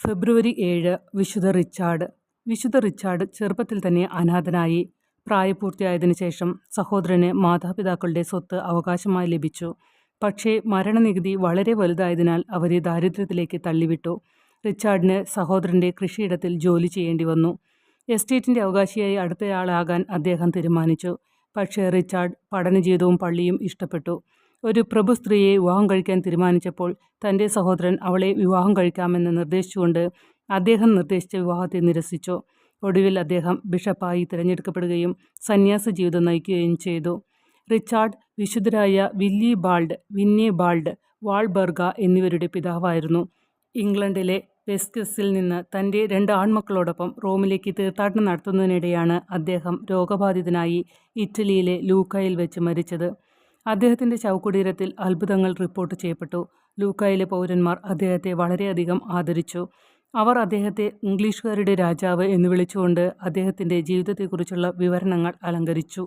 ഫെബ്രുവരി 7 വിശുദ്ധ റിച്ചാർഡ്. വിശുദ്ധ റിച്ചാർഡ് ചെറുപ്പത്തിൽ തന്നെ അനാഥനായി. പ്രായപൂർത്തിയായതിനു ശേഷം സഹോദരന് മാതാപിതാക്കളുടെ സ്വത്ത് അവകാശമായി ലഭിച്ചു. പക്ഷേ മരണനികുതി വളരെ വലുതായതിനാൽ അവരെ ദാരിദ്ര്യത്തിലേക്ക് തള്ളിവിട്ടു. റിച്ചാർഡിന് സഹോദരൻ്റെ കൃഷിയിടത്തിൽ ജോലി ചെയ്യേണ്ടി വന്നു. എസ്റ്റേറ്റിൻ്റെ അവകാശിയായി അടുത്തയാളാകാൻ അദ്ദേഹം തീരുമാനിച്ചു. പക്ഷേ റിച്ചാർഡ് പഠനജീവിതവും പള്ളിയും ഇഷ്ടപ്പെട്ടു. ഒരു പ്രഭു സ്ത്രീയെ വിവാഹം കഴിക്കാൻ തീരുമാനിച്ചപ്പോൾ തൻ്റെ സഹോദരൻ അവളെ വിവാഹം കഴിക്കാമെന്ന് നിർദ്ദേശിച്ചുകൊണ്ട് അദ്ദേഹം നിർദ്ദേശിച്ച വിവാഹത്തെ നിരസിച്ചു. ഒടുവിൽ അദ്ദേഹം ബിഷപ്പായി തിരഞ്ഞെടുക്കപ്പെടുകയും സന്യാസ ജീവിതം നയിക്കുകയും ചെയ്തു. റിച്ചാർഡ് വിശുദ്ധരായ വിന്നെ ബാൾഡ്, വാൾബർഗ എന്നിവരുടെ പിതാവായിരുന്നു. ഇംഗ്ലണ്ടിലെ വെസ്കസിൽ നിന്ന് തൻ്റെ 2 ആൺമക്കളോടൊപ്പം റോമിലേക്ക് തീർത്ഥാടനം നടത്തുന്നതിനിടെയാണ് അദ്ദേഹം രോഗബാധിതനായി ഇറ്റലിയിലെ ലൂക്കായിൽ വെച്ച് മരിച്ചത്. അദ്ദേഹത്തിൻ്റെ ശവകുടീരത്തിൽ അത്ഭുതങ്ങൾ റിപ്പോർട്ട് ചെയ്യപ്പെട്ടു. ലൂക്കായിലെ പൗരന്മാർ അദ്ദേഹത്തെ വളരെയധികം ആദരിച്ചു. അവർ അദ്ദേഹത്തെ ഇംഗ്ലീഷുകാരുടെ രാജാവ് എന്ന് വിളിച്ചുകൊണ്ട് അദ്ദേഹത്തിൻ്റെ ജീവിതത്തെക്കുറിച്ചുള്ള വിവരണങ്ങൾ അലങ്കരിച്ചു.